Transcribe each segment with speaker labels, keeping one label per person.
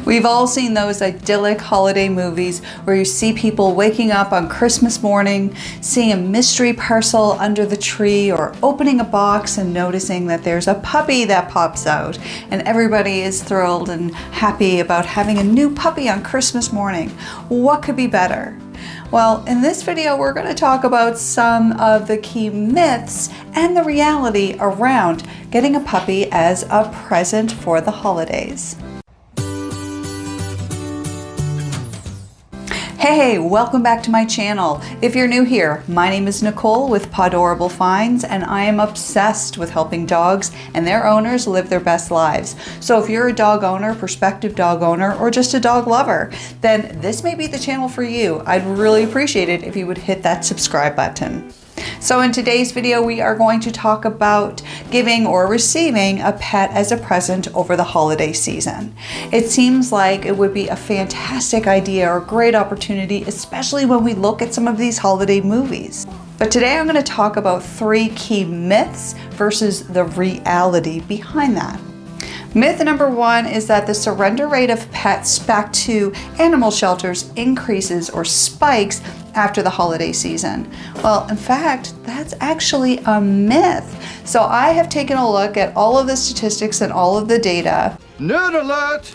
Speaker 1: We've all seen those idyllic holiday movies where you see people waking up on Christmas morning, seeing a mystery parcel under the tree, or opening a box and noticing that there's a puppy that pops out, and everybody is thrilled and happy about having a new puppy on Christmas morning. What could be better? Well, in this video, we're going to talk about some of the key myths and the reality around getting a puppy as a present for the holidays. Hey, welcome back to my channel. If you're new here, my name is Nicole with Podorable Finds, and I am obsessed with helping dogs and their owners live their best lives. So if you're a dog owner, prospective dog owner, or just a dog lover, then this may be the channel for you. I'd really appreciate it if you would hit that subscribe button. So in today's video, we are going to talk about giving or receiving a pet as a present over the holiday season. It seems like it would be a fantastic idea or great opportunity, especially when we look at some of these holiday movies. But today I'm going to talk about 3 key myths versus the reality behind that. Myth number 1 is that the surrender rate of pets back to animal shelters increases or spikes after the holiday season. Well, in fact, that's actually a myth. So I have taken a look at all of the statistics and all of the data.
Speaker 2: Nerd alert!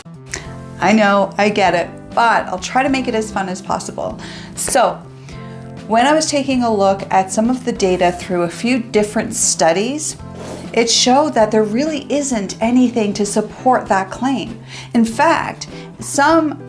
Speaker 1: I know, I get it, but I'll try to make it as fun as possible. So when I was taking a look at some of the data through a few different studies, it showed that there really isn't anything to support that claim. In fact, some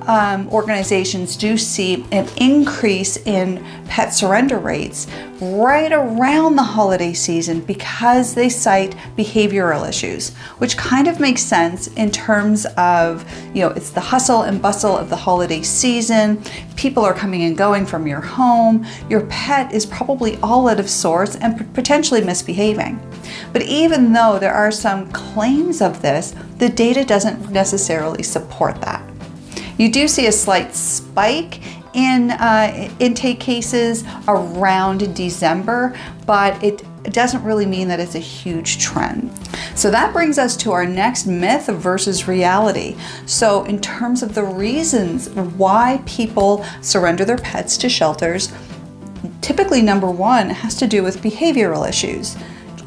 Speaker 1: organizations do see an increase in pet surrender rates right around the holiday season because they cite behavioral issues, which kind of makes sense in terms of, it's the hustle and bustle of the holiday season. People are coming and going from your home. Your pet is probably all out of sorts and potentially misbehaving. But even though there are some claims of this, the data doesn't necessarily support that. You do see a slight spike in intake cases around December, but it doesn't really mean that it's a huge trend. So that brings us to our next myth versus reality. So in terms of the reasons why people surrender their pets to shelters, typically number 1 has to do with behavioral issues.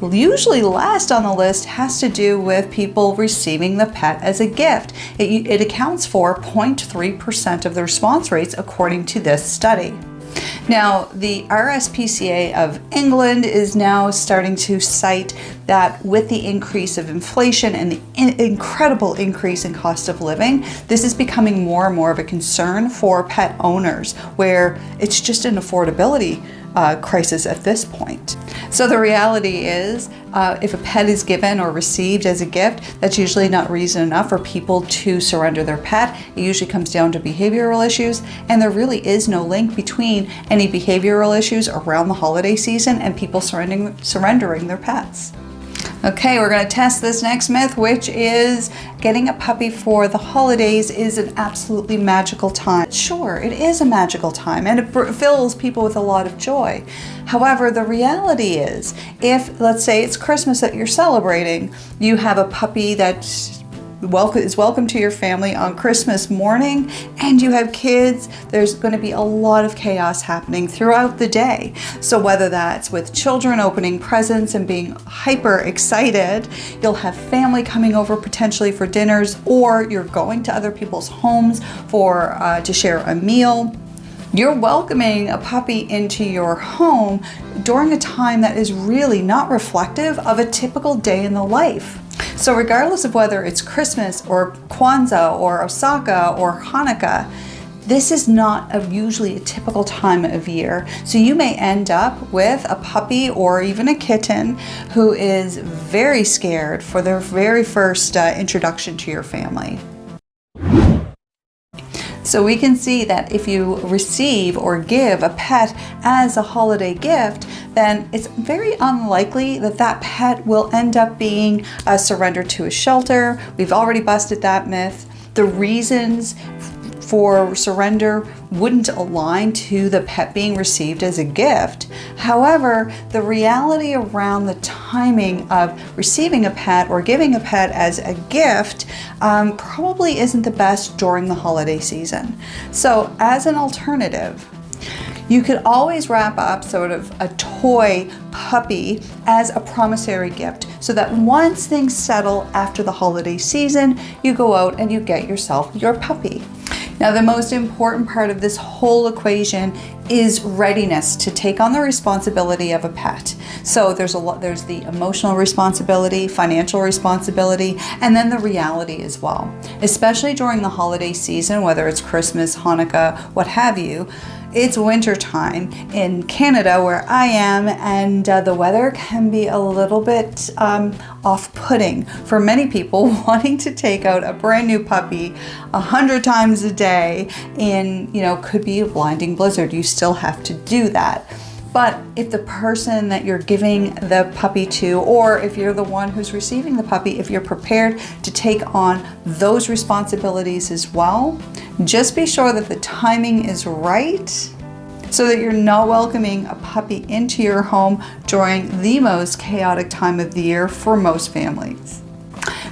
Speaker 1: Usually last on the list has to do with people receiving the pet as a gift. It accounts for 0.3% of the response rates according to this study. Now, the RSPCA of England is now starting to cite that with the increase of inflation and the incredible increase in cost of living, this is becoming more and more of a concern for pet owners, where it's just an affordability crisis at this point. So the reality is, if a pet is given or received as a gift, that's usually not reason enough for people to surrender their pet. It usually comes down to behavioral issues, and there really is no link between any behavioral issues around the holiday season and people surrendering their pets. Okay, we're going to test this next myth, which is getting a puppy for the holidays is an absolutely magical time. Sure, it is a magical time, and it fills people with a lot of joy. However, the reality is, if, let's say it's Christmas that you're celebrating, you have a puppy that is welcome to your family on Christmas morning, and you have kids, there's going to be a lot of chaos happening throughout the day. So whether that's with children opening presents and being hyper excited, you'll have family coming over potentially for dinners, or you're going to other people's homes to share a meal. You're welcoming a puppy into your home during a time that is really not reflective of a typical day in the life. So regardless of whether it's Christmas or Kwanzaa or Osaka or Hanukkah, this is not usually a typical time of year. So you may end up with a puppy or even a kitten who is very scared for their very first introduction to your family. So we can see that if you receive or give a pet as a holiday gift, then it's very unlikely that that pet will end up being surrendered to a shelter. We've already busted that myth. The reasons for surrender wouldn't align to the pet being received as a gift. However, the reality around the timing of receiving a pet or giving a pet as a gift probably isn't the best during the holiday season. So as an alternative, you could always wrap up sort of a toy puppy as a promissory gift so that once things settle after the holiday season, you go out and you get yourself your puppy. Now, the most important part of this whole equation is readiness to take on the responsibility of a pet. So there's the emotional responsibility, financial responsibility, and then the reality as well. Especially during the holiday season, whether it's Christmas, Hanukkah, what have you. It's winter time in Canada where I am, and the weather can be a little bit off-putting for many people wanting to take out a brand new puppy 100 times a day in, could be a blinding blizzard. You still have to do that. But if the person that you're giving the puppy to, or if you're the one who's receiving the puppy, if you're prepared to take on those responsibilities as well, just be sure that the timing is right so that you're not welcoming a puppy into your home during the most chaotic time of the year for most families.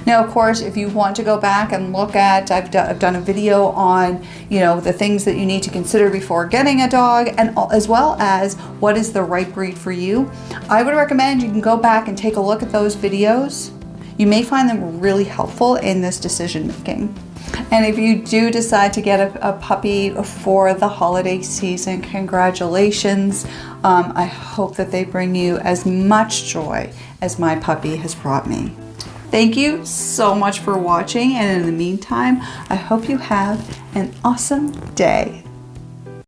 Speaker 1: Now, of course, if you want to go back and look at, I've done a video on, the things that you need to consider before getting a dog, and as well as what is the right breed for you. I would recommend you can go back and take a look at those videos. You may find them really helpful in this decision making. And if you do decide to get a puppy for the holiday season, congratulations. I hope that they bring you as much joy as my puppy has brought me. Thank you so much for watching, and in the meantime, I hope you have an awesome day.